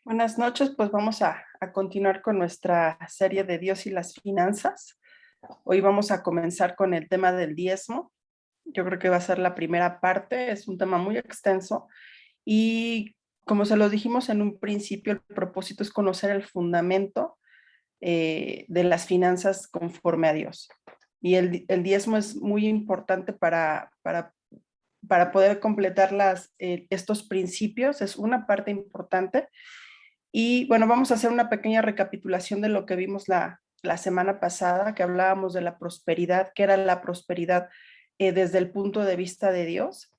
Buenas noches, pues vamos a continuar con nuestra serie de Dios y las finanzas. Hoy vamos a comenzar con el tema del diezmo. Yo creo que va a ser la primera parte, es un tema muy extenso y como se lo dijimos en un principio, el propósito es conocer el fundamento de las finanzas conforme a Dios. Y el diezmo es muy importante para poder completar estos principios, es una parte importante. Y bueno, vamos a hacer una pequeña recapitulación de lo que vimos la semana pasada, que hablábamos de la prosperidad, que era la prosperidad desde el punto de vista de Dios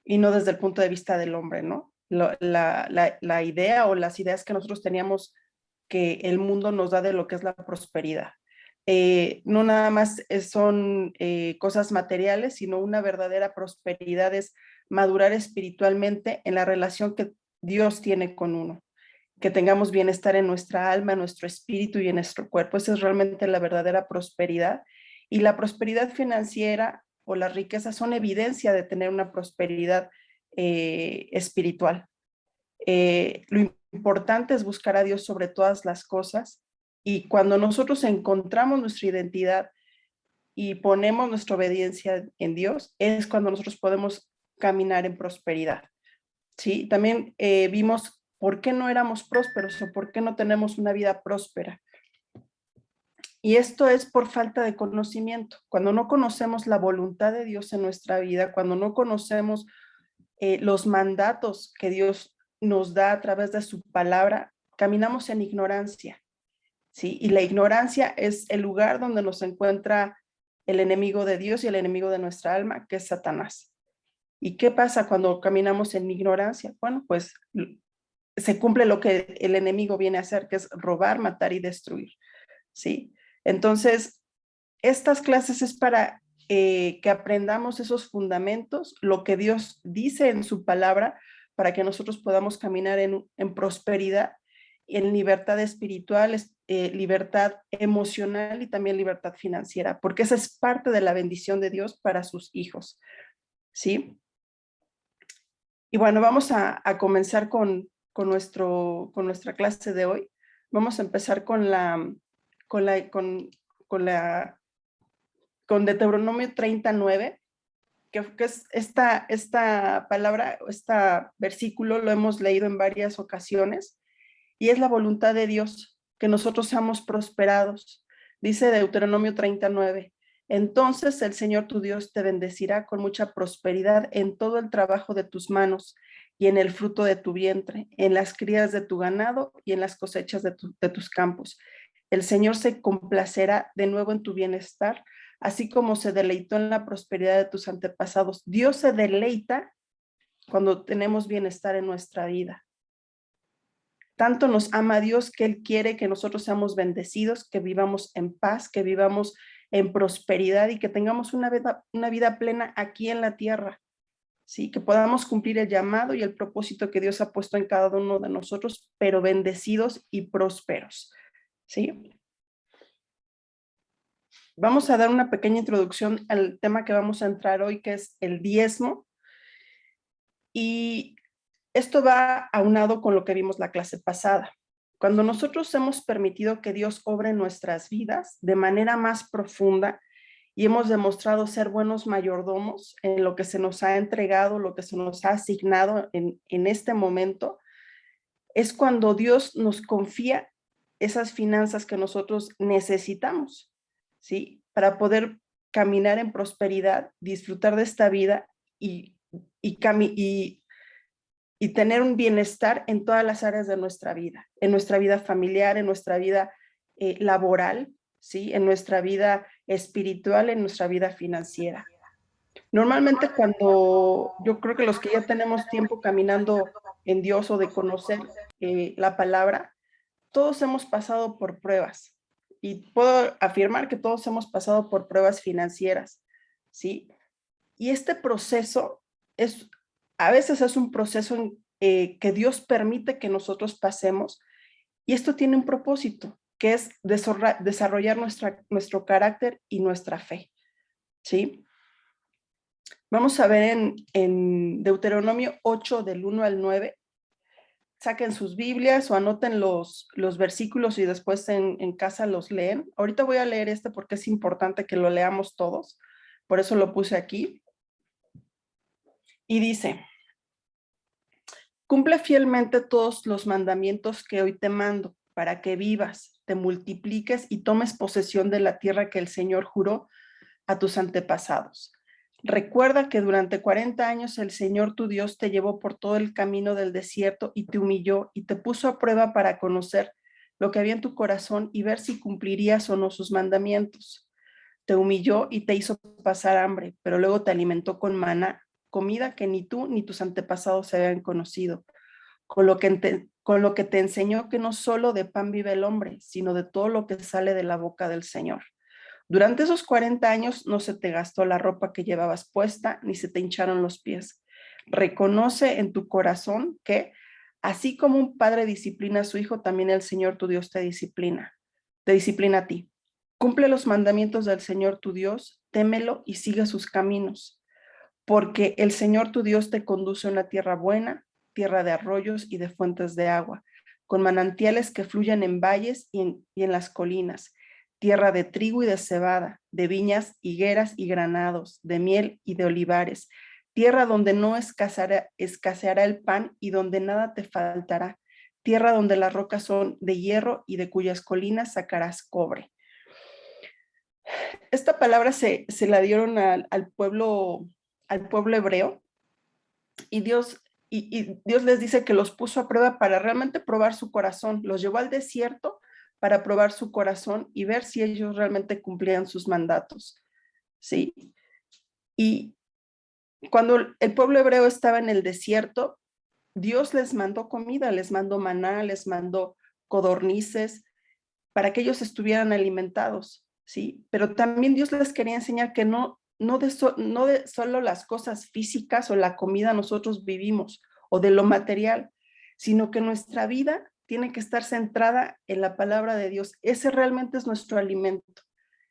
y no desde el punto de vista del hombre, ¿no? La idea o las ideas que nosotros teníamos que el mundo nos da de lo que es la prosperidad. No nada más son cosas materiales, sino una verdadera prosperidad es madurar espiritualmente en la relación que Dios tiene con uno, que tengamos bienestar en nuestra alma, en nuestro espíritu y en nuestro cuerpo. Esa es realmente la verdadera prosperidad. Y la prosperidad financiera o las riquezas son evidencia de tener una prosperidad espiritual. Lo importante es buscar a Dios sobre todas las cosas, y cuando nosotros encontramos nuestra identidad y ponemos nuestra obediencia en Dios, es cuando nosotros podemos caminar en prosperidad. ¿Sí? También vimos por qué no éramos prósperos o por qué no tenemos una vida próspera. Y esto es por falta de conocimiento. Cuando no conocemos la voluntad de Dios en nuestra vida, cuando no conocemos los mandatos que Dios nos da a través de su palabra, caminamos en ignorancia, ¿sí? Y la ignorancia es el lugar donde nos encuentra el enemigo de Dios y el enemigo de nuestra alma, que es Satanás. ¿Y qué pasa cuando caminamos en ignorancia? Bueno, pues se cumple lo que el enemigo viene a hacer, que es robar, matar y destruir, ¿sí? Entonces, estas clases es para que aprendamos esos fundamentos, lo que Dios dice en su palabra, para que nosotros podamos caminar en prosperidad, en libertad espiritual, libertad emocional y también libertad financiera, porque esa es parte de la bendición de Dios para sus hijos, ¿sí? Y bueno, vamos a comenzar con nuestra clase de hoy. Vamos a empezar con la, con la, con Deuteronomio 39, que es esta palabra, este versículo lo hemos leído en varias ocasiones, y es la voluntad de Dios, que nosotros seamos prosperados. Dice Deuteronomio 39, entonces el Señor tu Dios te bendecirá con mucha prosperidad en todo el trabajo de tus manos y en el fruto de tu vientre, en las crías de tu ganado y en las cosechas de tus campos. El Señor se complacerá de nuevo en tu bienestar, así como se deleitó en la prosperidad de tus antepasados. Dios se deleita cuando tenemos bienestar en nuestra vida. Tanto nos ama Dios que Él quiere que nosotros seamos bendecidos, que vivamos en paz, que vivamos en prosperidad y que tengamos una vida plena aquí en la tierra, ¿sí? Que podamos cumplir el llamado y el propósito que Dios ha puesto en cada uno de nosotros, pero bendecidos y prósperos, ¿sí? Vamos a dar una pequeña introducción al tema que vamos a entrar hoy, que es el diezmo. Y esto va aunado con lo que vimos la clase pasada. Cuando nosotros hemos permitido que Dios obre en nuestras vidas de manera más profunda y hemos demostrado ser buenos mayordomos en lo que se nos ha entregado, lo que se nos ha asignado en este momento, es cuando Dios nos confía esas finanzas que nosotros necesitamos, ¿sí? Para poder caminar en prosperidad, disfrutar de esta vida y, y y tener un bienestar en todas las áreas de en nuestra vida familiar, en nuestra vida laboral, ¿sí? En nuestra vida espiritual, en nuestra vida financiera. Normalmente cuando yo creo que los que ya tenemos tiempo caminando en Dios o de conocer la palabra, todos hemos pasado por pruebas, y puedo afirmar que todos hemos pasado por pruebas financieras, ¿sí? Y este proceso es, a veces es un proceso que Dios permite que nosotros pasemos, y esto tiene un propósito, que es desarrollar nuestro carácter y nuestra fe, ¿sí? Vamos a ver en Deuteronomio 8, del 1 al 9, saquen sus Biblias o anoten los versículos y después en casa los leen. Ahorita voy a leer este porque es importante que lo leamos todos. Por eso lo puse aquí. Y dice: cumple fielmente todos los mandamientos que hoy te mando, para que vivas, te multipliques y tomes posesión de la tierra que el Señor juró a tus antepasados. Recuerda que durante 40 años el Señor tu Dios te llevó por todo el camino del desierto y te humilló y te puso a prueba para conocer lo que había en tu corazón y ver si cumplirías o no sus mandamientos. Te humilló y te hizo pasar hambre, pero luego te alimentó con maná, comida que ni tú ni tus antepasados se habían conocido, con lo que te enseñó que no solo de pan vive el hombre, sino de todo lo que sale de la boca del Señor. Durante esos 40 años no se te gastó la ropa que llevabas puesta, ni se te hincharon los pies. Reconoce en tu corazón que, así como un padre disciplina a su hijo, también el Señor tu Dios te disciplina a ti. Cumple los mandamientos del Señor tu Dios, témelo y sigue sus caminos, porque el Señor tu Dios te conduce a una tierra buena, tierra de arroyos y de fuentes de agua, con manantiales que fluyen en valles y en las colinas, tierra de trigo y de cebada, de viñas, higueras y granados, de miel y de olivares, tierra donde no escaseará el pan y donde nada te faltará, tierra donde las rocas son de hierro y de cuyas colinas sacarás cobre. Esta palabra se la dieron al pueblo hebreo y Dios les dice que los puso a prueba para realmente probar su corazón. Los llevó al desierto para probar su corazón y ver si ellos realmente cumplían sus mandatos. ¿Sí? Y cuando el pueblo hebreo estaba en el desierto, Dios les mandó comida, les mandó maná, les mandó codornices para que ellos estuvieran alimentados, ¿sí? Pero también Dios les quería enseñar que no de solo las cosas físicas o la comida nosotros vivimos o de lo material, sino que nuestra vida tiene que estar centrada en la palabra de Dios. Ese realmente es nuestro alimento.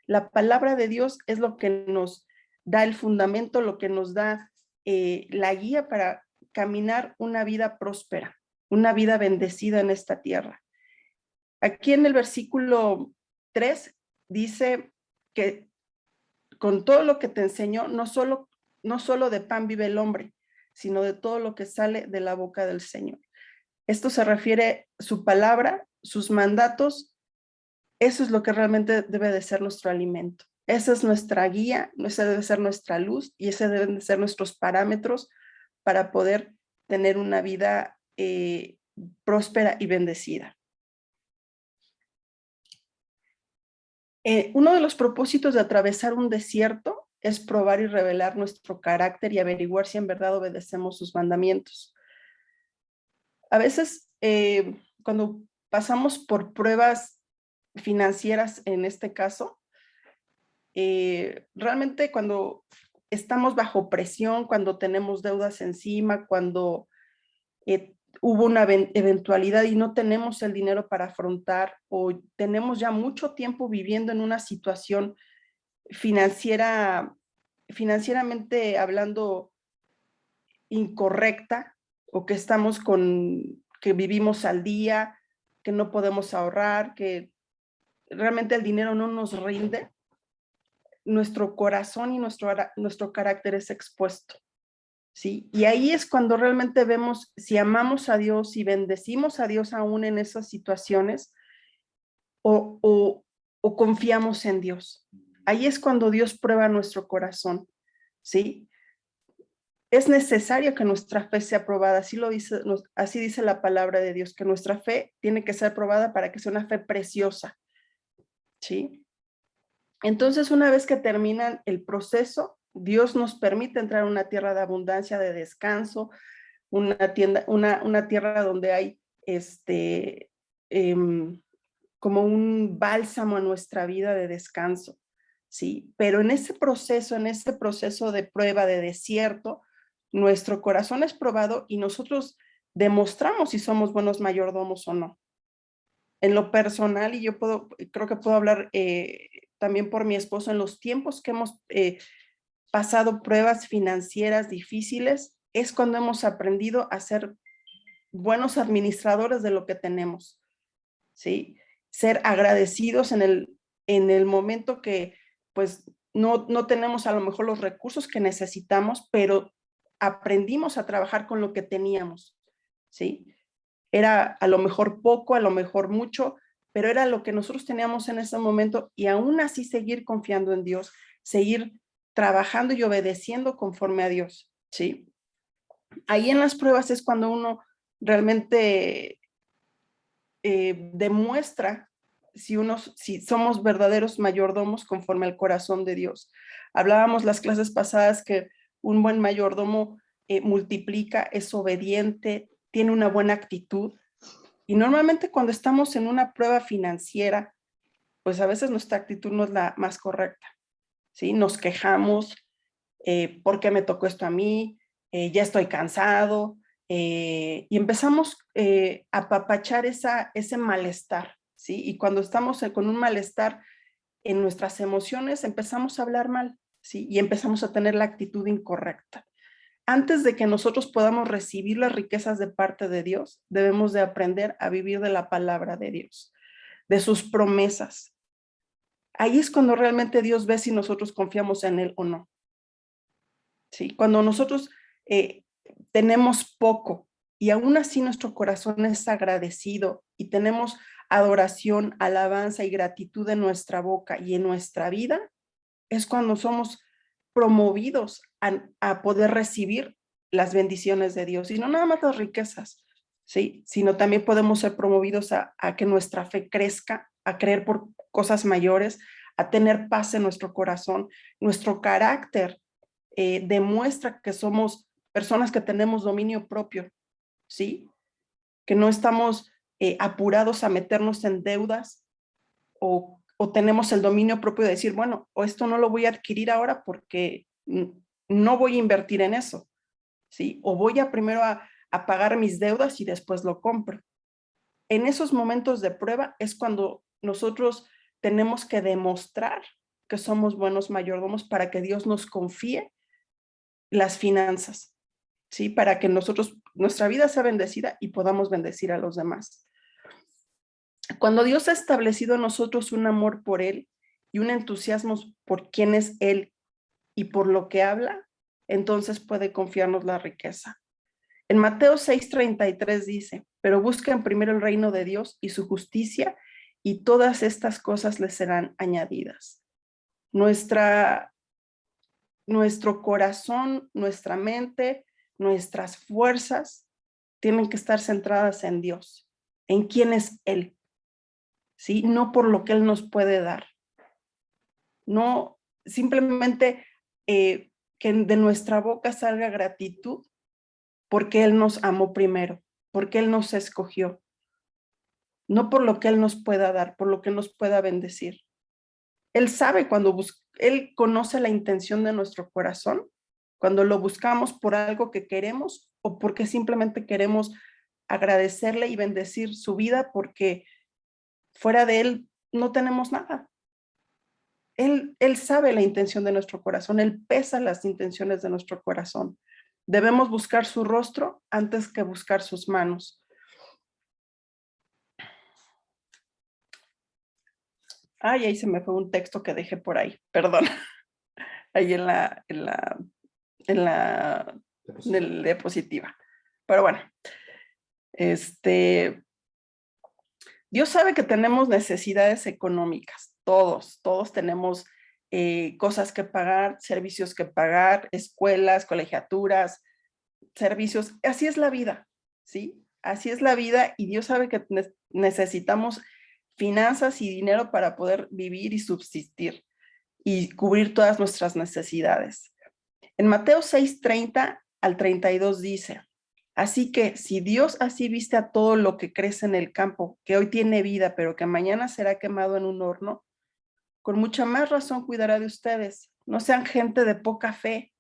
La palabra de Dios es lo que nos da el fundamento, lo que nos da la guía para caminar una vida próspera, una vida bendecida en esta tierra. Aquí en el versículo 3 dice que con todo lo que te enseñó, no solo de pan vive el hombre, sino de todo lo que sale de la boca del Señor. Esto se refiere a su palabra, sus mandatos. Eso es lo que realmente debe de ser nuestro alimento. Esa es nuestra guía, esa debe ser nuestra luz y ese deben de ser nuestros parámetros para poder tener una vida próspera y bendecida. Uno de los propósitos de atravesar un desierto es probar y revelar nuestro carácter y averiguar si en verdad obedecemos sus mandamientos. A veces, cuando pasamos por pruebas financieras, en este caso, realmente cuando estamos bajo presión, cuando tenemos deudas encima, cuando hubo una eventualidad y no tenemos el dinero para afrontar o tenemos ya mucho tiempo viviendo en una situación financieramente hablando incorrecta o que que vivimos al día, que no podemos ahorrar, que realmente el dinero no nos rinde, nuestro corazón y nuestro carácter es expuesto. ¿Sí? Y ahí es cuando realmente vemos si amamos a Dios, si bendecimos a Dios aún en esas situaciones o confiamos en Dios. Ahí es cuando Dios prueba nuestro corazón, ¿sí? Es necesario que nuestra fe sea probada, así dice la palabra de Dios, que nuestra fe tiene que ser probada para que sea una fe preciosa, ¿sí? Entonces, una vez que terminan el proceso, Dios nos permite entrar a una tierra de abundancia, de descanso, una tierra donde hay como un bálsamo a nuestra vida de descanso, ¿sí? Pero en ese proceso de prueba, de desierto, nuestro corazón es probado y nosotros demostramos si somos buenos mayordomos o no. En lo personal, y creo que puedo hablar también por mi esposo, en los tiempos que hemos pasado pruebas financieras difíciles, es cuando hemos aprendido a ser buenos administradores de lo que tenemos, ¿sí? Ser agradecidos en el momento que pues no tenemos a lo mejor los recursos que necesitamos, pero aprendimos a trabajar con lo que teníamos, ¿sí? Era a lo mejor poco, a lo mejor mucho, pero era lo que nosotros teníamos en ese momento y aún así seguir confiando en Dios, seguir trabajando y obedeciendo conforme a Dios, ¿sí? Ahí en las pruebas es cuando uno realmente demuestra si somos verdaderos mayordomos conforme al corazón de Dios. Hablábamos las clases pasadas que un buen mayordomo multiplica, es obediente, tiene una buena actitud. Y normalmente cuando estamos en una prueba financiera, pues a veces nuestra actitud no es la más correcta, ¿sí? Nos quejamos, ¿por qué me tocó esto a mí? Ya estoy cansado. Y empezamos a apapachar ese malestar, ¿sí? Y cuando estamos con un malestar en nuestras emociones, empezamos a hablar mal, ¿sí? Y empezamos a tener la actitud incorrecta. Antes de que nosotros podamos recibir las riquezas de parte de Dios, debemos de aprender a vivir de la palabra de Dios, de sus promesas. Ahí es cuando realmente Dios ve si nosotros confiamos en Él o no. ¿Sí? Cuando nosotros tenemos poco y aún así nuestro corazón es agradecido y tenemos adoración, alabanza y gratitud en nuestra boca y en nuestra vida, es cuando somos promovidos a poder recibir las bendiciones de Dios y no nada más las riquezas, ¿sí? Sino también podemos ser promovidos a que nuestra fe crezca, a creer por cosas mayores, a tener paz en nuestro corazón, nuestro carácter demuestra que somos personas que tenemos dominio propio, ¿sí? Que no estamos apurados a meternos en deudas o tenemos el dominio propio de decir, bueno, o esto no lo voy a adquirir ahora porque no voy a invertir en eso, ¿sí? O voy a primero a pagar mis deudas y después lo compro. En esos momentos de prueba es cuando nosotros tenemos que demostrar que somos buenos mayordomos para que Dios nos confíe las finanzas, ¿sí? Para que nuestra vida sea bendecida y podamos bendecir a los demás. Cuando Dios ha establecido en nosotros un amor por Él y un entusiasmo por quién es Él y por lo que habla, entonces puede confiarnos la riqueza. En Mateo 6:33 dice, pero busquen primero el reino de Dios y su justicia y todas estas cosas les serán añadidas. Nuestro corazón, nuestra mente, nuestras fuerzas tienen que estar centradas en Dios, en quién es Él, ¿sí? No por lo que Él nos puede dar. No simplemente que de nuestra boca salga gratitud porque Él nos amó primero, porque Él nos escogió, no por lo que Él nos pueda dar, por lo que nos pueda bendecir. Él sabe Él conoce la intención de nuestro corazón, cuando lo buscamos por algo que queremos o porque simplemente queremos agradecerle y bendecir su vida porque fuera de Él no tenemos nada. Él sabe la intención de nuestro corazón, Él pesa las intenciones de nuestro corazón. Debemos buscar su rostro antes que buscar sus manos. Ay, ahí se me fue un texto que dejé por ahí, perdón. Ahí en la diapositiva. Pero bueno, Dios sabe que tenemos necesidades económicas, todos tenemos cosas que pagar, servicios que pagar, escuelas, colegiaturas, servicios, así es la vida, ¿sí? Así es la vida y Dios sabe que necesitamos finanzas y dinero para poder vivir y subsistir y cubrir todas nuestras necesidades. En Mateo 6:30 al 32 dice, así que si Dios así viste a todo lo que crece en el campo, que hoy tiene vida, pero que mañana será quemado en un horno, con mucha más razón cuidará de ustedes. No sean gente de poca fe.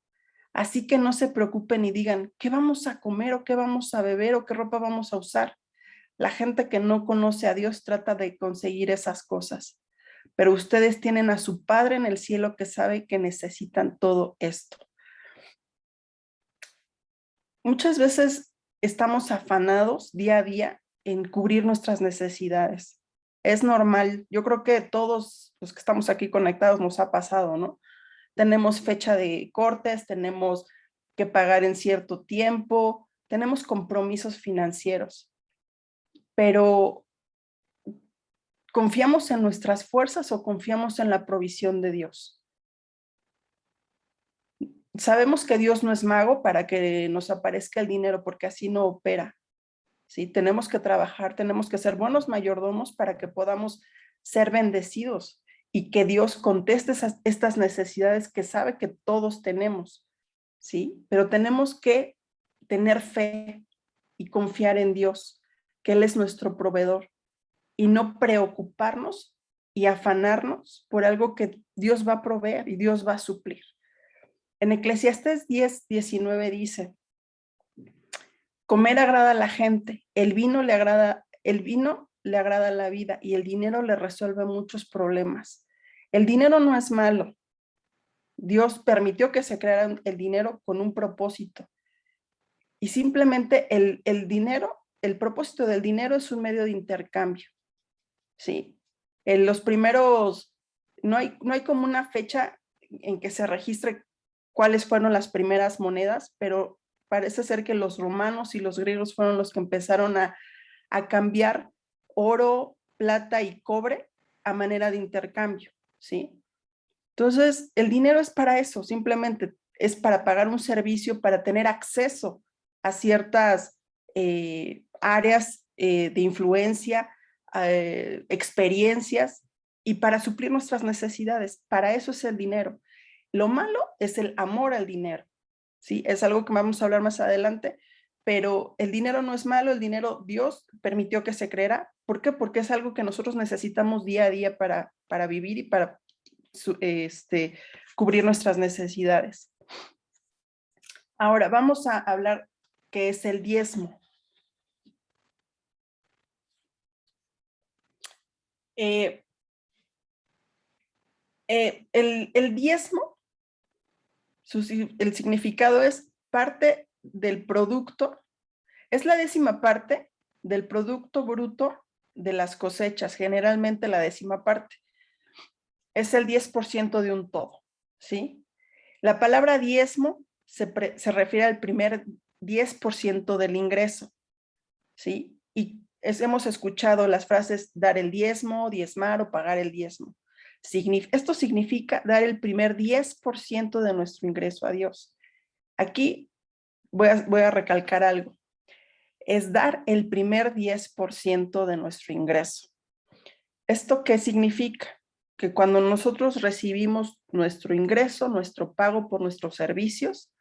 Así que no se preocupen y digan, ¿qué vamos a comer o qué vamos a beber o qué ropa vamos a usar? La gente que no conoce a Dios trata de conseguir esas cosas, pero ustedes tienen a su Padre en el cielo que sabe que necesitan todo esto. Muchas veces estamos afanados día a día en cubrir nuestras necesidades. Es normal, yo creo que todos los que estamos aquí conectados nos ha pasado, ¿no? Tenemos fecha de cortes, tenemos que pagar en cierto tiempo, tenemos compromisos financieros, pero ¿confiamos en nuestras fuerzas o confiamos en la provisión de Dios? Sabemos que Dios no es mago para que nos aparezca el dinero, porque así no opera. ¿Sí? Tenemos que trabajar, tenemos que ser buenos mayordomos para que podamos ser bendecidos y que Dios conteste estas necesidades que sabe que todos tenemos, ¿sí? Pero tenemos que tener fe y confiar en Dios, que Él es nuestro proveedor, y no preocuparnos y afanarnos por algo que Dios va a proveer y Dios va a suplir. En Eclesiastés 10:19 dice: comer agrada a la gente, el vino le agrada la vida y el dinero le resuelve muchos problemas. El dinero no es malo. Dios permitió que se creara el dinero con un propósito. Y simplemente el dinero, el propósito del dinero es un medio de intercambio. ¿Sí? En los primeros, no hay como una fecha en que se registre cuáles fueron las primeras monedas, pero parece ser que los romanos y los griegos fueron los que empezaron a cambiar oro, plata y cobre a manera de intercambio, ¿sí? Entonces, el dinero es para eso, simplemente es para pagar un servicio, para tener acceso a ciertas áreas de influencia, experiencias y para suplir nuestras necesidades. Para eso es el dinero. Lo malo es el amor al dinero, ¿sí? Es algo que vamos a hablar más adelante, pero el dinero no es malo, el dinero Dios permitió que se creara. ¿Por qué? Porque es algo que nosotros necesitamos día a día para vivir y para cubrir nuestras necesidades. Ahora vamos a hablar qué es el diezmo. El diezmo, el significado es parte del producto, es la 10ª parte del producto bruto de las cosechas, generalmente la 10ª parte. Es el 10% de un todo, ¿sí? La palabra diezmo se refiere al primer 10% del ingreso, ¿sí? Y hemos escuchado las frases dar el diezmo, diezmar o pagar el diezmo. Esto significa dar el primer 10% de nuestro ingreso a Dios. Aquí voy a recalcar algo. Es dar el primer 10% de nuestro ingreso. ¿Esto qué significa? Que cuando nosotros recibimos nuestro ingreso, nuestro pago por nuestros servicios,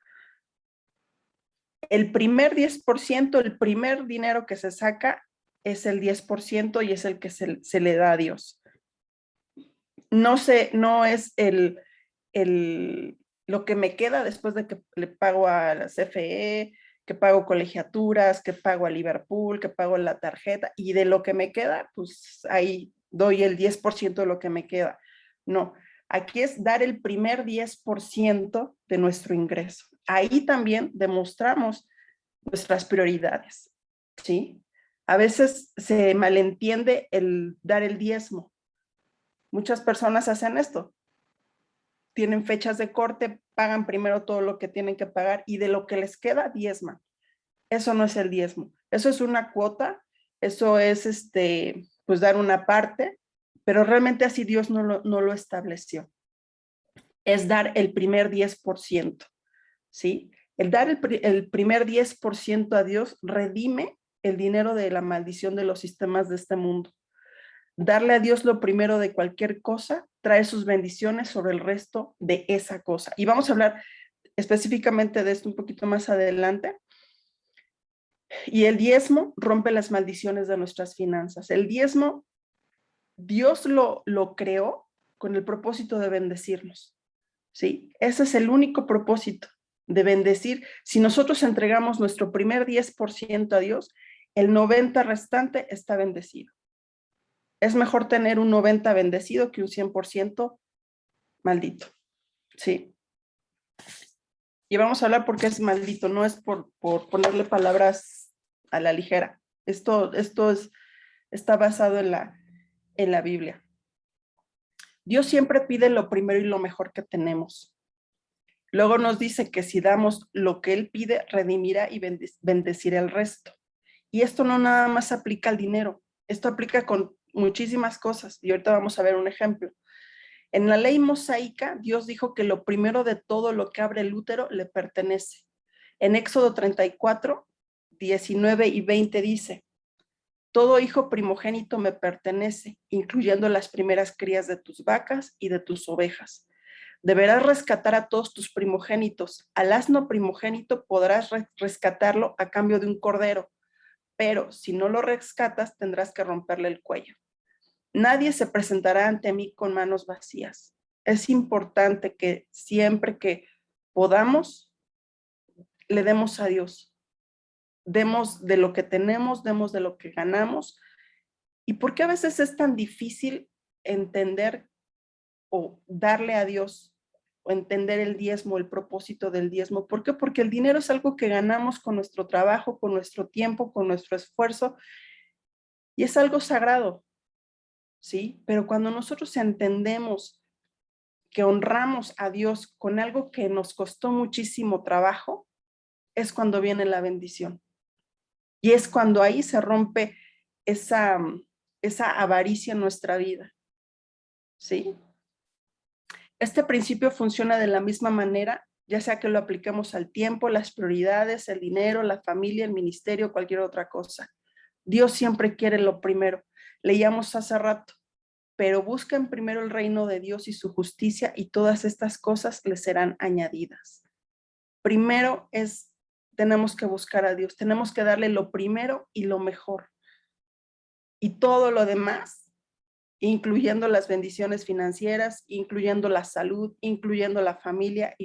el primer 10%, el primer dinero que se saca es el 10% y es el que se le da a Dios. No es lo que me queda después de que le pago a la CFE, que pago colegiaturas, que pago a Liverpool, que pago la tarjeta, y de lo que me queda, pues ahí doy el 10% de lo que me queda. No, aquí es dar el primer 10% de nuestro ingreso. Ahí también demostramos nuestras prioridades, ¿sí? A veces se malentiende el dar el diezmo. Muchas personas hacen esto. Tienen fechas de corte, pagan primero todo lo que tienen que pagar y de lo que les queda, diezman. Eso no es el diezmo. Eso es una cuota, eso es pues dar una parte, pero realmente así Dios no lo estableció. Es dar el primer 10%, ¿sí? El dar el primer 10% a Dios redime el dinero de la maldición de los sistemas de este mundo. Darle a Dios lo primero de cualquier cosa trae sus bendiciones sobre el resto de esa cosa. Y vamos a hablar específicamente de esto un poquito más adelante. Y el diezmo rompe las maldiciones de nuestras finanzas. El diezmo, Dios lo creó con el propósito de bendecirnos, ¿sí? Ese es el único propósito, de bendecir. Si nosotros entregamos nuestro primer 10% a Dios, el 90% restante está bendecido. Es mejor tener un 90% bendecido que un 100% maldito, ¿sí? Y vamos a hablar por qué es maldito, no es por ponerle palabras a la ligera. Está basado en la Biblia. Dios siempre pide lo primero y lo mejor que tenemos. Luego nos dice que si damos lo que Él pide, redimirá y bendecirá el resto. Y esto no nada más aplica al dinero, esto aplica con muchísimas cosas. Y ahorita vamos a ver un ejemplo. En la ley mosaica, Dios dijo que lo primero de todo lo que abre el útero le pertenece. En Éxodo 34, 19 y 20 dice: todo hijo primogénito me pertenece, incluyendo las primeras crías de tus vacas y de tus ovejas. Deberás rescatar a todos tus primogénitos. Al asno primogénito podrás rescatarlo a cambio de un cordero, pero si no lo rescatas, tendrás que romperle el cuello. Nadie se presentará ante mí con manos vacías. Es importante que siempre que podamos, le demos a Dios. Demos de lo que tenemos, demos de lo que ganamos. ¿Y por qué a veces es tan difícil entender o darle a Dios o entender el diezmo, el propósito del diezmo? ¿Por qué? Porque el dinero es algo que ganamos con nuestro trabajo, con nuestro tiempo, con nuestro esfuerzo, y es algo sagrado, ¿sí? Pero cuando nosotros entendemos que honramos a Dios con algo que nos costó muchísimo trabajo, es cuando viene la bendición. Y es cuando ahí se rompe esa avaricia en nuestra vida, ¿sí? Este principio funciona de la misma manera, ya sea que lo apliquemos al tiempo, las prioridades, el dinero, la familia, el ministerio, cualquier otra cosa. Dios siempre quiere lo primero. Leíamos hace rato: pero busquen primero el reino de Dios y su justicia, y todas estas cosas les serán añadidas. Primero tenemos que buscar a Dios, tenemos que darle lo primero y lo mejor. Y todo lo demás, incluyendo las bendiciones financieras, incluyendo la salud, incluyendo la familia,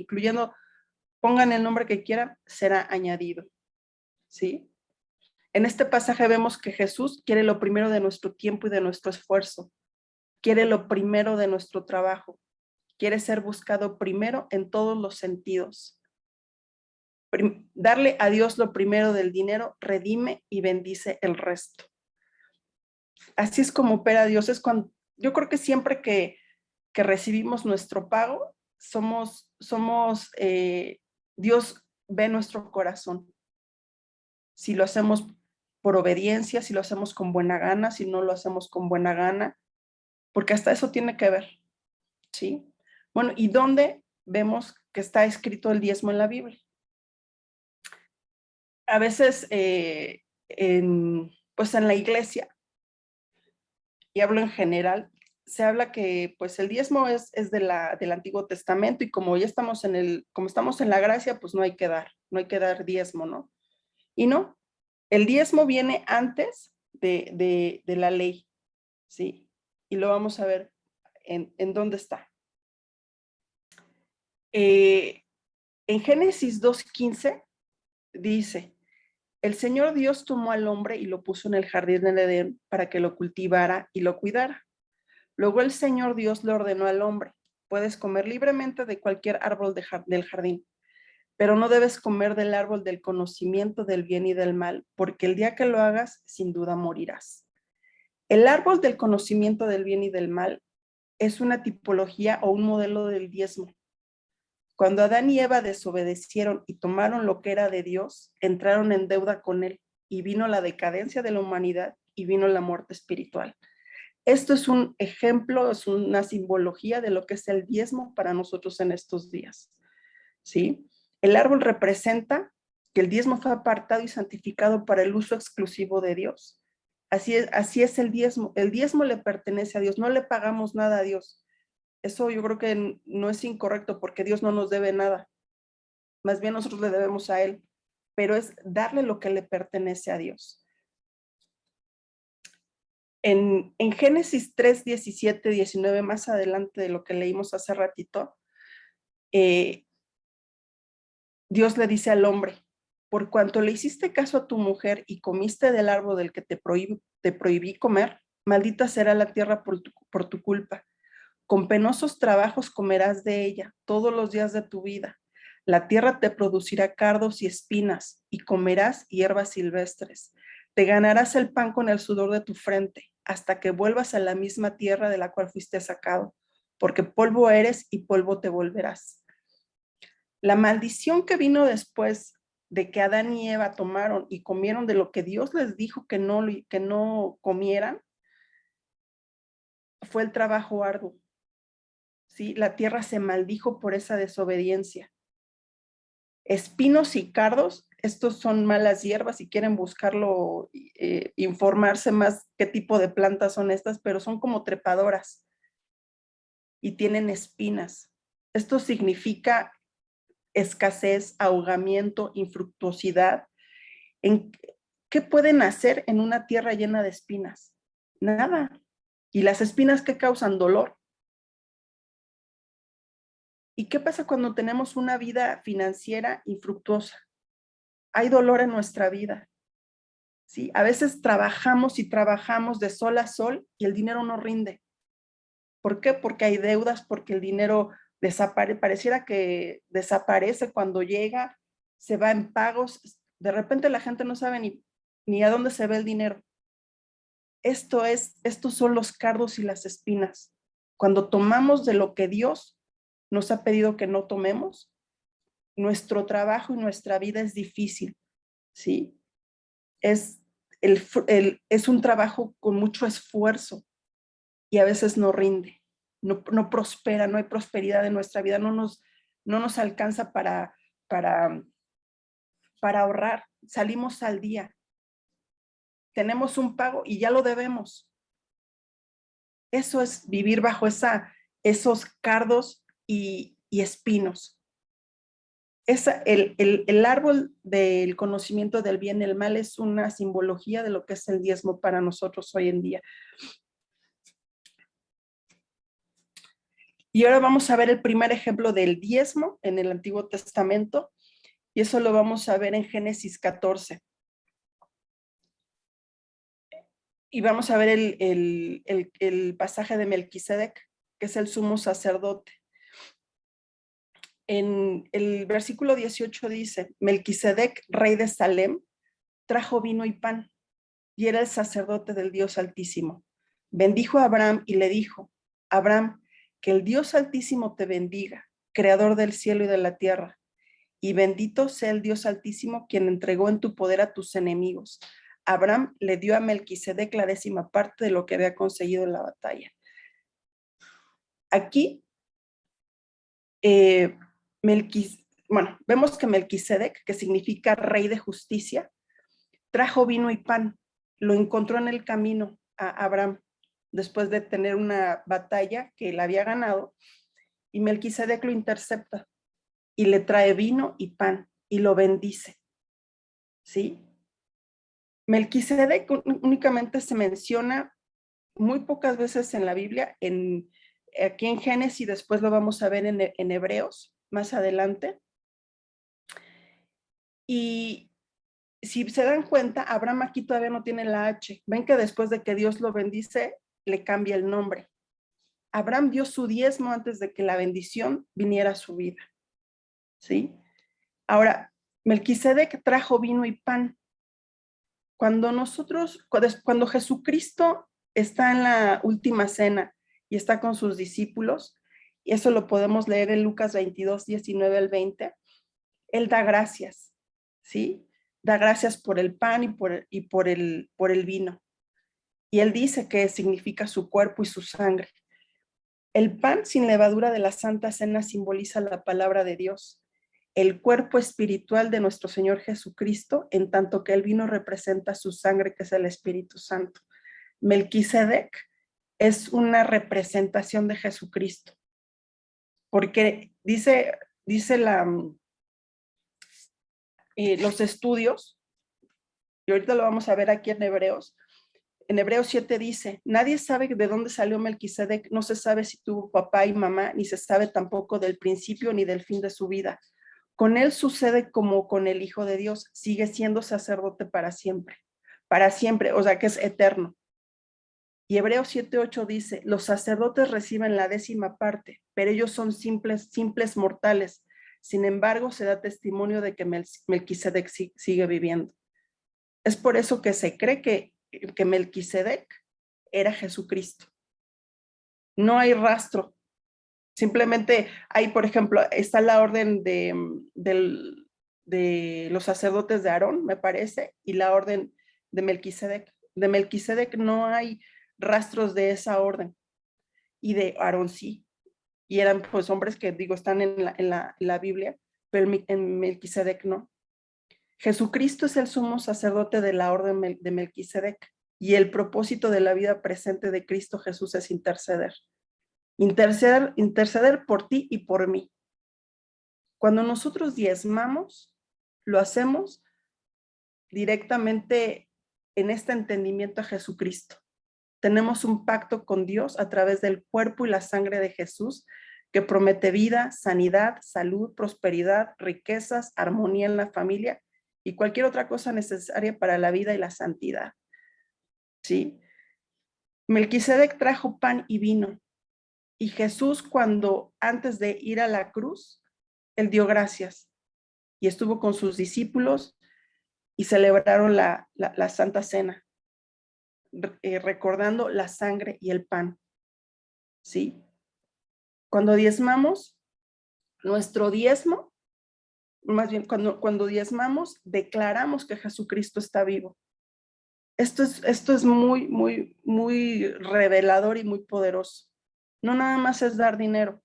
pongan el nombre que quieran, será añadido, ¿sí? En este pasaje vemos que Jesús quiere lo primero de nuestro tiempo y de nuestro esfuerzo, quiere lo primero de nuestro trabajo, quiere ser buscado primero en todos los sentidos. Darle a Dios lo primero del dinero redime y bendice el resto. Así es como opera Dios. Yo creo que siempre que recibimos nuestro pago, Dios ve nuestro corazón. Si lo hacemos por obediencia, si lo hacemos con buena gana, si no lo hacemos con buena gana, porque hasta eso tiene que ver, ¿sí? Bueno, ¿y dónde vemos que está escrito el diezmo en la Biblia? A veces, pues en la iglesia, y hablo en general, se habla que pues el diezmo es del Antiguo Testamento, y como ya estamos como estamos en la gracia, pues no hay que dar diezmo, ¿no? Y no, el diezmo viene antes de la ley, ¿sí? Y lo vamos a ver en dónde está. En Génesis 2:15 dice: el Señor Dios tomó al hombre y lo puso en el jardín del Edén para que lo cultivara y lo cuidara. Luego el Señor Dios le ordenó al hombre: puedes comer libremente de cualquier árbol del jardín, pero no debes comer del árbol del conocimiento del bien y del mal, porque el día que lo hagas, sin duda morirás. El árbol del conocimiento del bien y del mal es una tipología o un modelo del diezmo. Cuando Adán y Eva desobedecieron y tomaron lo que era de Dios, entraron en deuda con él, y vino la decadencia de la humanidad y vino la muerte espiritual. Esto es un ejemplo, es una simbología de lo que es el diezmo para nosotros en estos días, ¿sí? El árbol representa que el diezmo fue apartado y santificado para el uso exclusivo de Dios. Así es el diezmo. El diezmo le pertenece a Dios, no le pagamos nada a Dios. Eso yo creo que no es incorrecto, porque Dios no nos debe nada. Más bien nosotros le debemos a Él, pero es darle lo que le pertenece a Dios. En Génesis 3, 17, 19, más adelante de lo que leímos hace ratito, Dios le dice al hombre: por cuanto le hiciste caso a tu mujer y comiste del árbol del que te prohibí comer, maldita será la tierra por tu culpa. Con penosos trabajos comerás de ella todos los días de tu vida. La tierra te producirá cardos y espinas, y comerás hierbas silvestres. Te ganarás el pan con el sudor de tu frente, hasta que vuelvas a la misma tierra de la cual fuiste sacado, porque polvo eres y polvo te volverás. La maldición que vino después de que Adán y Eva tomaron y comieron de lo que Dios les dijo que no comieran, fue el trabajo arduo. ¿Sí? La tierra se maldijo por esa desobediencia. Espinos y cardos, estos son malas hierbas, si quieren buscarlo, informarse más qué tipo de plantas son estas, pero son como trepadoras y tienen espinas. Esto significa escasez, ahogamiento, infructuosidad. ¿Qué pueden hacer en una tierra llena de espinas? Nada. ¿Y las espinas qué causan? Dolor. ¿Y qué pasa cuando tenemos una vida financiera infructuosa? Hay dolor en nuestra vida. ¿Sí? A veces trabajamos y trabajamos de sol a sol y el dinero no rinde. ¿Por qué? Porque hay deudas, porque el dinero pareciera que desaparece cuando llega, se va en pagos. De repente la gente no sabe ni a dónde se ve el dinero. Estos son los cardos y las espinas. Cuando tomamos de lo que Dios nos ha pedido que no tomemos, nuestro trabajo y nuestra vida es difícil, ¿sí? Es un trabajo con mucho esfuerzo y a veces no rinde, no prospera, no hay prosperidad en nuestra vida, no nos alcanza para ahorrar. Salimos al día, tenemos un pago y ya lo debemos. Eso es vivir bajo esos cardos y espinos. El árbol del conocimiento del bien y el mal es una simbología de lo que es el diezmo para nosotros hoy en día. Y ahora vamos a ver el primer ejemplo del diezmo en el Antiguo Testamento, y eso lo vamos a ver en Génesis 14. Y vamos a ver el pasaje de Melquisedec, que es el sumo sacerdote. En el versículo 18 dice, Melquisedec, rey de Salem, trajo vino y pan, y era el sacerdote del Dios Altísimo. Bendijo a Abraham y le dijo, Abraham, que el Dios Altísimo te bendiga, creador del cielo y de la tierra, y bendito sea el Dios Altísimo, quien entregó en tu poder a tus enemigos. Abraham le dio a Melquisedec la 10ª parte de lo que había conseguido en la batalla. Aquí, vemos que Melquisedec, que significa rey de justicia, trajo vino y pan, lo encontró en el camino a Abraham, después de tener una batalla que él había ganado, y Melquisedec lo intercepta y le trae vino y pan y lo bendice, ¿sí? Melquisedec únicamente se menciona muy pocas veces en la Biblia, aquí en Génesis, después lo vamos a ver en Hebreos, más adelante. Y si se dan cuenta, Abraham aquí todavía no tiene la H. Ven que después de que Dios lo bendice, le cambia el nombre. Abraham dio su diezmo antes de que la bendición viniera a su vida, ¿sí? Ahora, Melquisedec trajo vino y pan. Cuando Jesucristo está en la última cena y está con sus discípulos, y eso lo podemos leer en Lucas 22, 19 al 20, él da gracias, ¿sí? Da gracias por el pan y por el vino. Y él dice que significa su cuerpo y su sangre. El pan sin levadura de la Santa Cena simboliza la palabra de Dios, el cuerpo espiritual de nuestro Señor Jesucristo, en tanto que el vino representa su sangre, que es el Espíritu Santo. Melquisedec es una representación de Jesucristo, porque dice los estudios, y ahorita lo vamos a ver aquí en Hebreos 7 dice, nadie sabe de dónde salió Melquisedec, no se sabe si tuvo papá y mamá, ni se sabe tampoco del principio ni del fin de su vida. Con él sucede como con el Hijo de Dios, sigue siendo sacerdote para siempre, o sea que es eterno. Y Hebreos 7:8 dice, los sacerdotes reciben la 10ª parte, pero ellos son simples mortales, Sin embargo, se da testimonio de que Melquisedec sigue viviendo. Es por eso que se cree que Melquisedec era Jesucristo. No hay rastro. Simplemente hay, por ejemplo, está la orden de los sacerdotes de Aarón, me parece, y la orden de Melquisedec. De Melquisedec no hay rastros de esa orden, y de Aarón sí. Y eran pues hombres que, digo, están en la Biblia, pero en Melquisedec no. Jesucristo es el sumo sacerdote de la orden de Melquisedec, y el propósito de la vida presente de Cristo Jesús es interceder. Interceder por ti y por mí. Cuando nosotros diezmamos, lo hacemos directamente en este entendimiento a Jesucristo. Tenemos un pacto con Dios a través del cuerpo y la sangre de Jesús, que promete vida, sanidad, salud, prosperidad, riquezas, armonía en la familia y cualquier otra cosa necesaria para la vida y la santidad. ¿Sí? Melquisedec trajo pan y vino, y Jesús, cuando antes de ir a la cruz, él dio gracias y estuvo con sus discípulos y celebraron la Santa Cena, recordando la sangre y el pan. ¿Sí? Cuando diezmamos, nuestro diezmo, más bien cuando diezmamos, declaramos que Jesucristo está vivo. Esto es muy, muy, muy revelador y muy poderoso. No nada más es dar dinero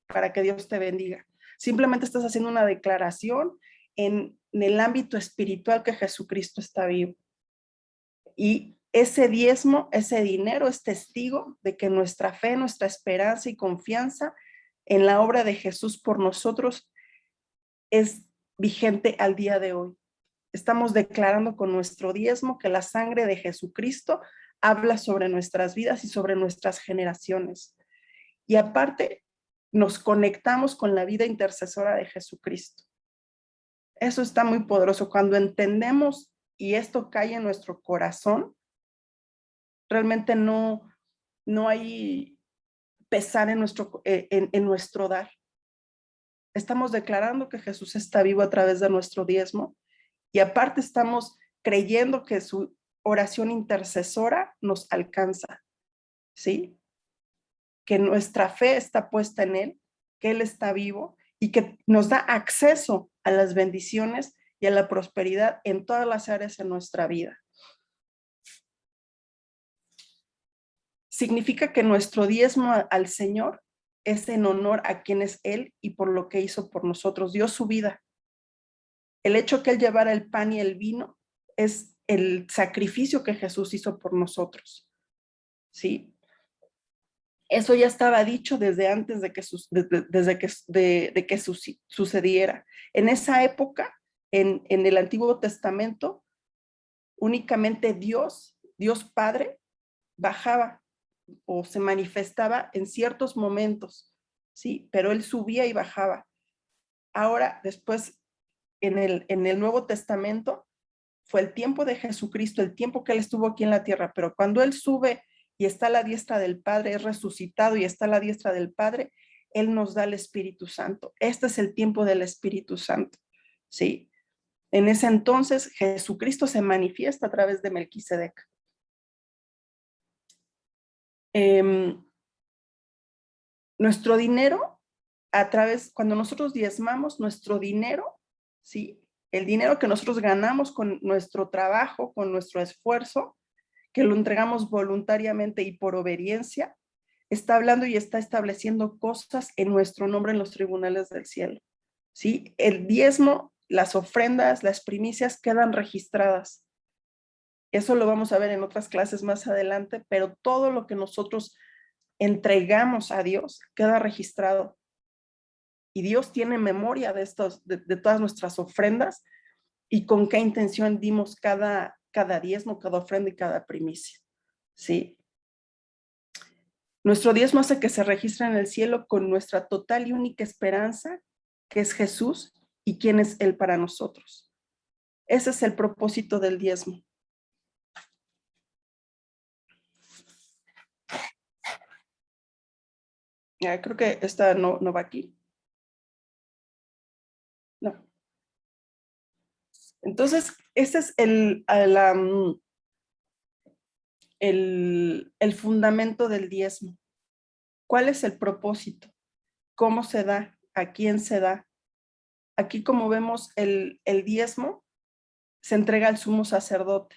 para que Dios te bendiga. Simplemente estás haciendo una declaración en el ámbito espiritual que Jesucristo está vivo. Y ese diezmo, ese dinero es testigo de que nuestra fe, nuestra esperanza y confianza en la obra de Jesús por nosotros es vigente al día de hoy. Estamos declarando con nuestro diezmo que la sangre de Jesucristo habla sobre nuestras vidas y sobre nuestras generaciones. Y aparte, nos conectamos con la vida intercesora de Jesucristo. Eso está muy poderoso. Cuando entendemos y esto cae en nuestro corazón, realmente no hay pesar en nuestro dar. Estamos declarando que Jesús está vivo a través de nuestro diezmo, y aparte estamos creyendo que su oración intercesora nos alcanza, ¿sí? Que nuestra fe está puesta en Él, que Él está vivo y que nos da acceso a las bendiciones y a la prosperidad en todas las áreas de nuestra vida. Significa que nuestro diezmo al Señor es en honor a quien es Él y por lo que hizo por nosotros. Dio su vida. El hecho que Él llevara el pan y el vino es el sacrificio que Jesús hizo por nosotros. ¿Sí? Eso ya estaba dicho desde antes de que, sucediera. En esa época, en el Antiguo Testamento, únicamente Dios Padre, bajaba o se manifestaba en ciertos momentos, ¿sí? Pero Él subía y bajaba. Ahora, después, en el Nuevo Testamento, fue el tiempo de Jesucristo, el tiempo que Él estuvo aquí en la tierra, pero cuando Él sube y está a la diestra del Padre, es resucitado y está a la diestra del Padre, Él nos da el Espíritu Santo. Este es el tiempo del Espíritu Santo, ¿sí? En ese entonces, Jesucristo se manifiesta a través de Melquisedec. Nuestro dinero, cuando nosotros diezmamos, nuestro dinero, ¿sí? El dinero que nosotros ganamos con nuestro trabajo, con nuestro esfuerzo, que lo entregamos voluntariamente y por obediencia, está hablando y está estableciendo cosas en nuestro nombre en los tribunales del cielo. ¿Sí? El diezmo, las ofrendas, las primicias quedan registradas. Eso lo vamos a ver en otras clases más adelante, pero todo lo que nosotros entregamos a Dios queda registrado. Y Dios tiene memoria de todas nuestras ofrendas y con qué intención dimos cada diezmo, cada ofrenda y cada primicia. ¿Sí? Nuestro diezmo hace que se registre en el cielo con nuestra total y única esperanza, que es Jesús y quién es Él para nosotros. Ese es el propósito del diezmo. Ya, creo que esta no va aquí. Entonces, ese es el fundamento del diezmo. ¿Cuál es el propósito? ¿Cómo se da? ¿A quién se da? Aquí, como vemos, el diezmo se entrega al sumo sacerdote,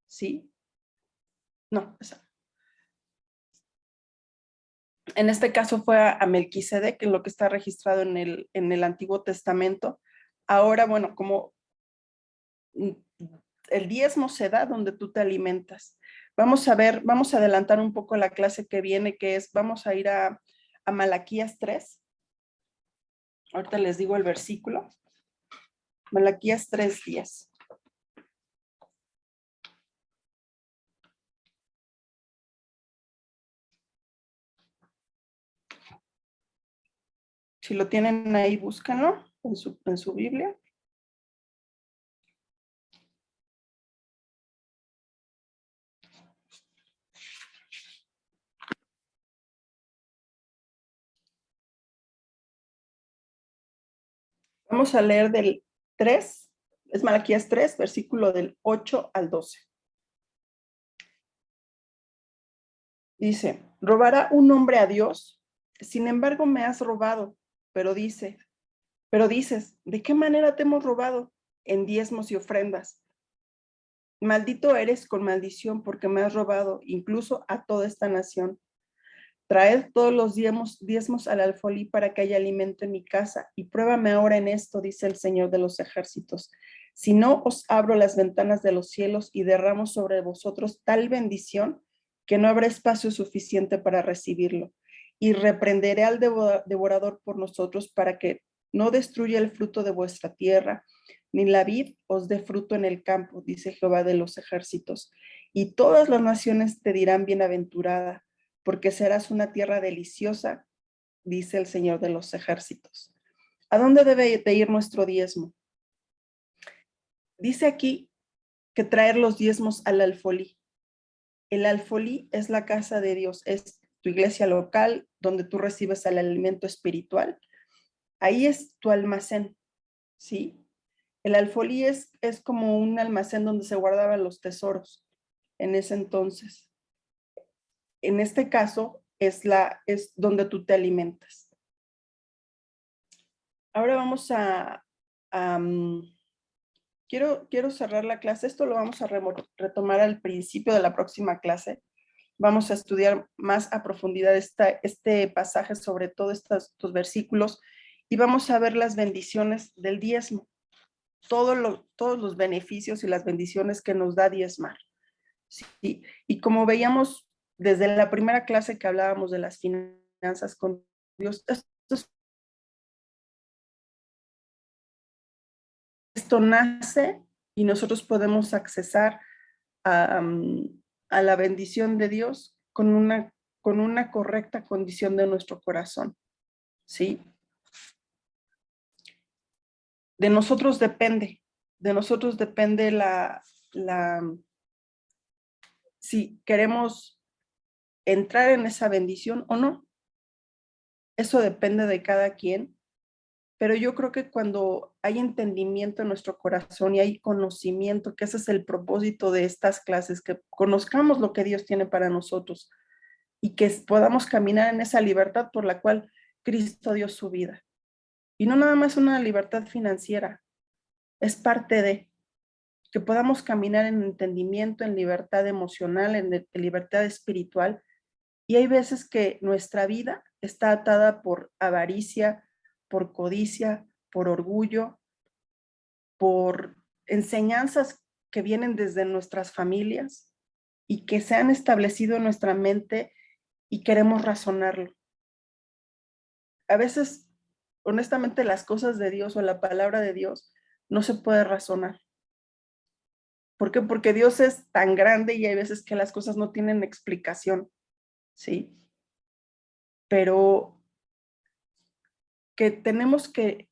¿sí? No, en este caso fue a Melquisedec, en lo que está registrado en el Antiguo Testamento. Ahora, bueno, como el diezmo se da donde tú te alimentas. Vamos a ver, vamos a adelantar un poco la clase que viene, que es, vamos a ir a Malaquías 3. Ahorita les digo el versículo. Malaquías 3:10. Si lo tienen ahí, búscanlo en su Biblia. Vamos a leer del 3, es Malaquías 3, versículo del 8 al 12. Dice, ¿robará un hombre a Dios? Sin embargo, me has robado. Pero dices, ¿de qué manera te hemos robado? En diezmos y ofrendas. Maldito eres con maldición porque me has robado, incluso a toda esta nación. Traed todos los diezmos al alfolí para que haya alimento en mi casa, y pruébame ahora en esto, dice el Señor de los ejércitos. Si no os abro las ventanas de los cielos y derramo sobre vosotros tal bendición, que no habrá espacio suficiente para recibirlo. Y reprenderé al devorador por nosotros para que no destruya el fruto de vuestra tierra, ni la vid os dé fruto en el campo, dice Jehová de los ejércitos. Y todas las naciones te dirán bienaventurada, porque serás una tierra deliciosa, dice el Señor de los ejércitos. ¿A dónde debe de ir nuestro diezmo? Dice aquí que traer los diezmos al alfolí. El alfolí es la casa de Dios, es tu iglesia local donde tú recibes el alimento espiritual. Ahí es tu almacén, ¿sí? El alfolí es como un almacén donde se guardaban los tesoros en ese entonces. En este caso es donde tú te alimentas. Ahora vamos quiero cerrar la clase. Esto lo vamos a retomar al principio de la próxima clase. Vamos a estudiar más a profundidad este pasaje, sobre todo estos versículos, y vamos a ver las bendiciones del diezmo, todos los beneficios y las bendiciones que nos da diezmar. ¿Sí? Y como veíamos desde la primera clase que hablábamos de las finanzas con Dios, esto nace y nosotros podemos accesar a, a la bendición de Dios con una correcta condición de nuestro corazón, ¿sí? De nosotros depende si queremos entrar en esa bendición o no. Eso depende de cada quien, pero yo creo que cuando hay entendimiento en nuestro corazón y hay conocimiento, que ese es el propósito de estas clases, que conozcamos lo que Dios tiene para nosotros y que podamos caminar en esa libertad por la cual Cristo dio su vida. Y no nada más una libertad financiera, es parte de que podamos caminar en entendimiento, en libertad emocional, en libertad espiritual. Y hay veces que nuestra vida está atada por avaricia, por codicia, por orgullo, por enseñanzas que vienen desde nuestras familias y que se han establecido en nuestra mente y queremos razonarlo. A veces, honestamente, las cosas de Dios o la palabra de Dios no se puede razonar. ¿Por qué? Porque Dios es tan grande y hay veces que las cosas no tienen explicación, ¿sí? Pero que tenemos que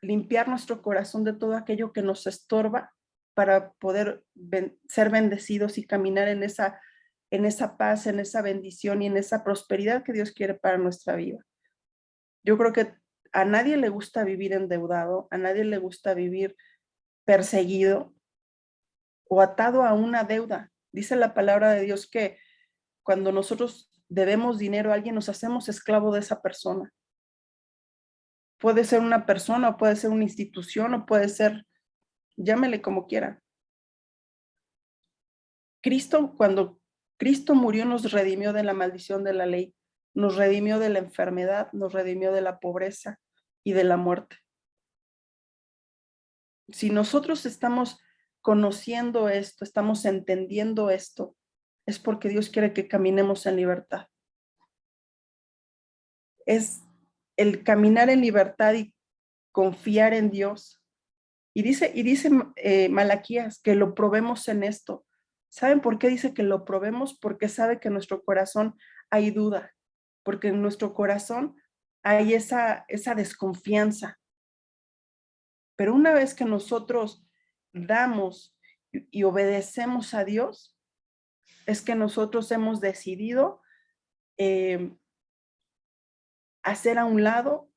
limpiar nuestro corazón de todo aquello que nos estorba para poder ser bendecidos y caminar en esa paz, en esa bendición y en esa prosperidad que Dios quiere para nuestra vida. Yo creo que a nadie le gusta vivir endeudado, a nadie le gusta vivir perseguido o atado a una deuda. Dice la palabra de Dios que cuando nosotros debemos dinero a alguien, nos hacemos esclavo de esa persona. Puede ser una persona, o puede ser una institución, o puede ser, llámele como quiera. Cristo, cuando Cristo murió, nos redimió de la maldición de la ley, nos redimió de la enfermedad, nos redimió de la pobreza y de la muerte. Si nosotros estamos conociendo esto, estamos entendiendo esto, es porque Dios quiere que caminemos en libertad. Es el caminar en libertad y confiar en Dios. Y dice Malaquías que lo probemos en esto. ¿Saben por qué dice que lo probemos? Porque sabe que en nuestro corazón hay duda, porque en nuestro corazón hay esa desconfianza. Pero una vez que nosotros damos y obedecemos a Dios, es que nosotros hemos decidido hacer a un lado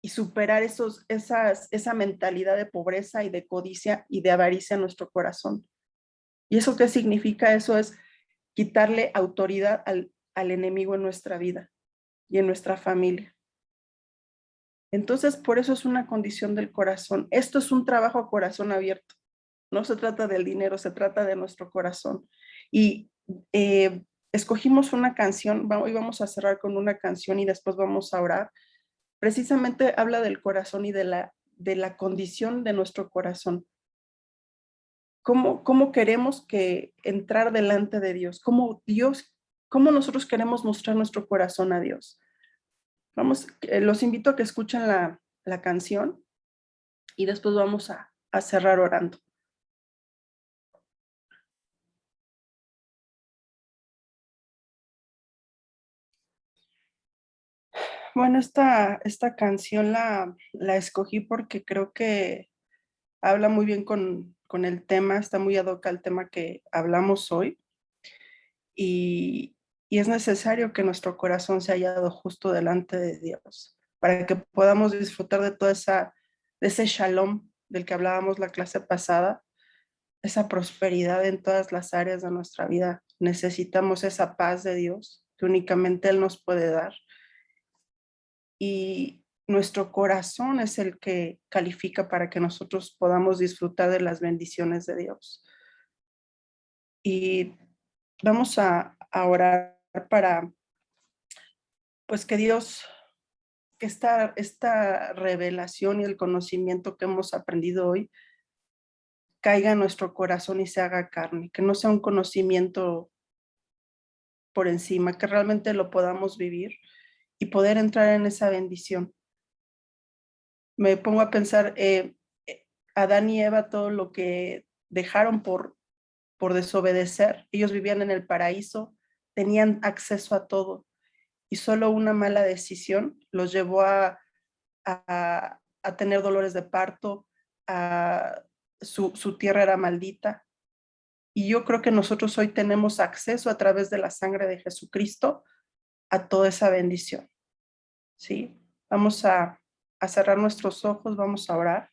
y superar esa mentalidad de pobreza y de codicia y de avaricia en nuestro corazón. ¿Y eso qué significa? Eso es quitarle autoridad al enemigo en nuestra vida y en nuestra familia. Entonces, por eso es una condición del corazón. Esto es un trabajo a corazón abierto. No se trata del dinero, se trata de nuestro corazón. Y escogimos una canción, hoy vamos a cerrar con una canción y después vamos a orar. Precisamente habla del corazón y de la condición de nuestro corazón. ¿Cómo queremos que entrar delante de Dios? ¿Cómo nosotros queremos mostrar nuestro corazón a Dios? Los invito a que escuchen la canción y después vamos a cerrar orando. Bueno, esta canción la escogí porque creo que habla muy bien con el tema, está muy ad hoc al tema que hablamos hoy y es necesario que nuestro corazón se haya hallado justo delante de Dios para que podamos disfrutar de de ese shalom del que hablábamos la clase pasada, esa prosperidad en todas las áreas de nuestra vida. Necesitamos esa paz de Dios que únicamente Él nos puede dar. Y nuestro corazón es el que califica para que nosotros podamos disfrutar de las bendiciones de Dios. Y vamos a orar para, pues que Dios, que esta revelación y el conocimiento que hemos aprendido hoy caiga en nuestro corazón y se haga carne, que no sea un conocimiento por encima, que realmente lo podamos vivir y poder entrar en esa bendición. Me pongo a pensar, Adán y Eva, todo lo que dejaron por desobedecer, ellos vivían en el paraíso, tenían acceso a todo y solo una mala decisión los llevó a tener dolores de parto, su tierra era maldita. Y yo creo que nosotros hoy tenemos acceso a través de la sangre de Jesucristo a toda esa bendición. ¿Sí? Vamos a cerrar nuestros ojos, vamos a orar.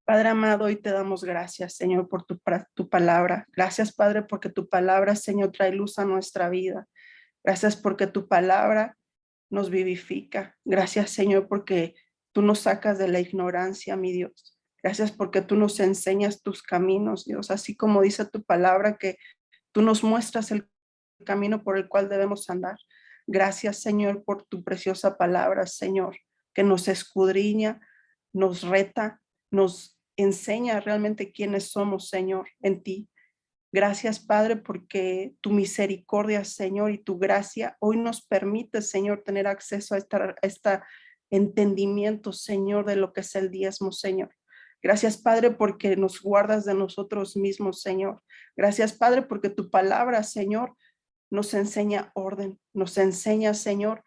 Padre amado, hoy te damos gracias, Señor, por tu palabra. Gracias, Padre, porque tu palabra, Señor, trae luz a nuestra vida. Gracias porque tu palabra nos vivifica. Gracias, Señor, porque tú nos sacas de la ignorancia, mi Dios. Gracias porque tú nos enseñas tus caminos, Dios, así como dice tu palabra que tú nos muestras el camino por el cual debemos andar. Gracias, Señor, por tu preciosa palabra, Señor, que nos escudriña, nos reta, nos enseña realmente quiénes somos, Señor, en ti. Gracias, Padre, porque tu misericordia, Señor, y tu gracia hoy nos permite, Señor, tener acceso a este entendimiento, Señor, de lo que es el diezmo, Señor. Gracias, Padre, porque nos guardas de nosotros mismos, Señor. Gracias, Padre, porque tu palabra, Señor, nos enseña orden, nos enseña, Señor,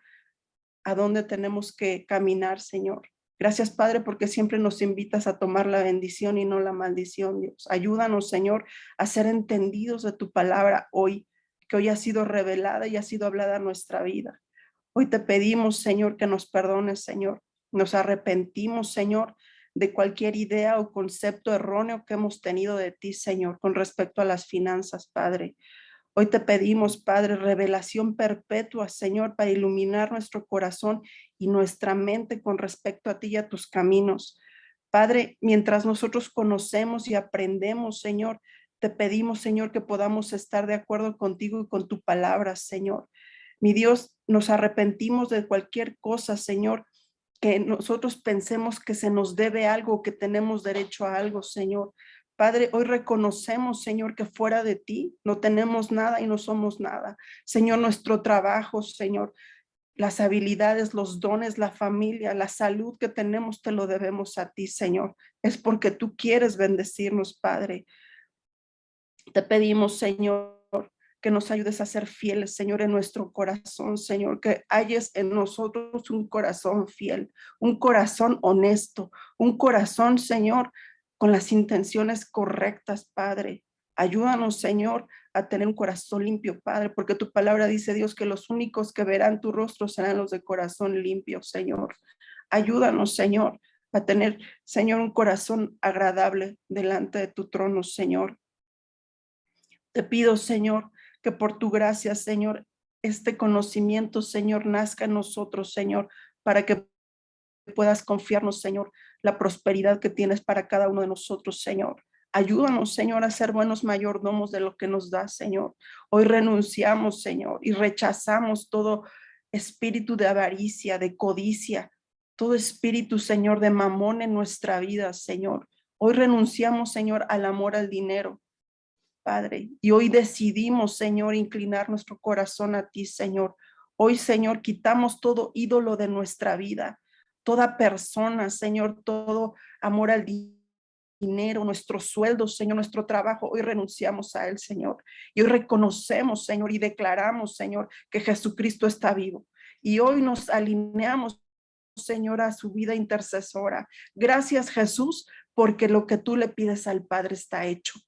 a dónde tenemos que caminar, Señor. Gracias, Padre, porque siempre nos invitas a tomar la bendición y no la maldición, Dios. Ayúdanos, Señor, a ser entendidos de tu palabra hoy, que hoy ha sido revelada y ha sido hablada a nuestra vida. Hoy te pedimos, Señor, que nos perdones, Señor. Nos arrepentimos, Señor, de cualquier idea o concepto erróneo que hemos tenido de ti, Señor, con respecto a las finanzas, Padre. Hoy te pedimos, Padre, revelación perpetua, Señor, para iluminar nuestro corazón y nuestra mente con respecto a ti y a tus caminos. Padre, mientras nosotros conocemos y aprendemos, Señor, te pedimos, Señor, que podamos estar de acuerdo contigo y con tu palabra, Señor. Mi Dios, nos arrepentimos de cualquier cosa, Señor, que nosotros pensemos que se nos debe algo, que tenemos derecho a algo, Señor. Padre, hoy reconocemos, Señor, que fuera de ti no tenemos nada y no somos nada. Señor, nuestro trabajo, Señor, las habilidades, los dones, la familia, la salud que tenemos, te lo debemos a ti, Señor. Es porque tú quieres bendecirnos, Padre. Te pedimos, Señor, que nos ayudes a ser fieles, Señor, en nuestro corazón, Señor, que hayas en nosotros un corazón fiel, un corazón honesto, un corazón, Señor, con las intenciones correctas, Padre. Ayúdanos, Señor, a tener un corazón limpio, Padre, porque tu palabra dice, Dios, que los únicos que verán tu rostro serán los de corazón limpio, Señor. Ayúdanos, Señor, a tener, Señor, un corazón agradable delante de tu trono, Señor. Te pido, Señor, que por tu gracia, Señor, este conocimiento, Señor, nazca en nosotros, Señor, para que puedas confiarnos, Señor, la prosperidad que tienes para cada uno de nosotros, Señor. Ayúdanos, Señor, a ser buenos mayordomos de lo que nos das, Señor. Hoy renunciamos, Señor, y rechazamos todo espíritu de avaricia, de codicia, todo espíritu, Señor, de mamón en nuestra vida, Señor. Hoy renunciamos, Señor, al amor al dinero, Padre. Y hoy decidimos, Señor, inclinar nuestro corazón a ti, Señor. Hoy, Señor, quitamos todo ídolo de nuestra vida, toda persona, Señor, todo amor al dinero, nuestro sueldo, Señor, nuestro trabajo. Hoy renunciamos a él, Señor. Y hoy reconocemos, Señor, y declaramos, Señor, que Jesucristo está vivo. Y hoy nos alineamos, Señor, a su vida intercesora. Gracias, Jesús, porque lo que tú le pides al Padre está hecho.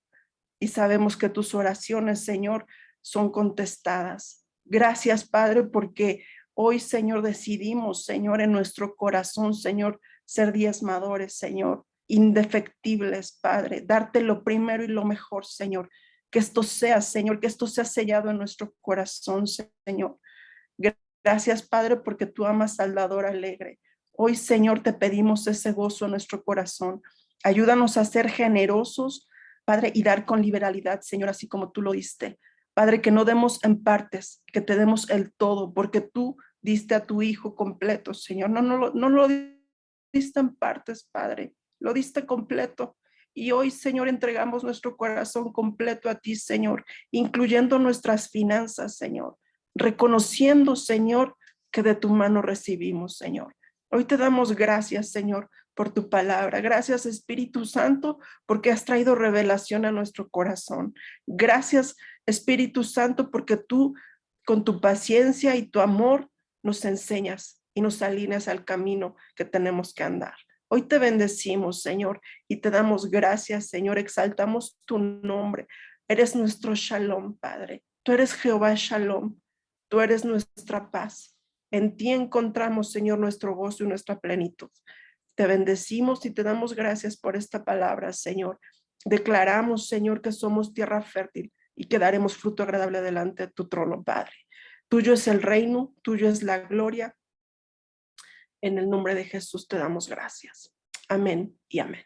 Y sabemos que tus oraciones, Señor, son contestadas. Gracias, Padre, porque hoy, Señor, decidimos, Señor, en nuestro corazón, Señor, ser diezmadores, Señor, indefectibles, Padre, darte lo primero y lo mejor, Señor. Que esto sea, Señor, que esto sea sellado en nuestro corazón, Señor. Gracias, Padre, porque tú amas al dador alegre. Hoy, Señor, te pedimos ese gozo en nuestro corazón. Ayúdanos a ser generosos, Padre, y dar con liberalidad, Señor, así como tú lo diste. Padre, que no demos en partes, que te demos el todo, porque tú diste a tu Hijo completo, Señor. No lo diste en partes, Padre, lo diste completo. Y hoy, Señor, entregamos nuestro corazón completo a ti, Señor, incluyendo nuestras finanzas, Señor, reconociendo, Señor, que de tu mano recibimos, Señor. Hoy te damos gracias, Señor, por tu palabra. Gracias, Espíritu Santo, porque has traído revelación a nuestro corazón. Gracias, Espíritu Santo, porque tú, con tu paciencia y tu amor, nos enseñas y nos alineas al camino que tenemos que andar. Hoy te bendecimos, Señor, y te damos gracias, Señor. Exaltamos tu nombre. Eres nuestro Shalom, Padre. Tú eres Jehová Shalom. Tú eres nuestra paz. En ti encontramos, Señor, nuestro gozo y nuestra plenitud. Te bendecimos y te damos gracias por esta palabra, Señor. Declaramos, Señor, que somos tierra fértil y que daremos fruto agradable delante de tu trono, Padre. Tuyo es el reino, tuyo es la gloria. En el nombre de Jesús te damos gracias. Amén y amén.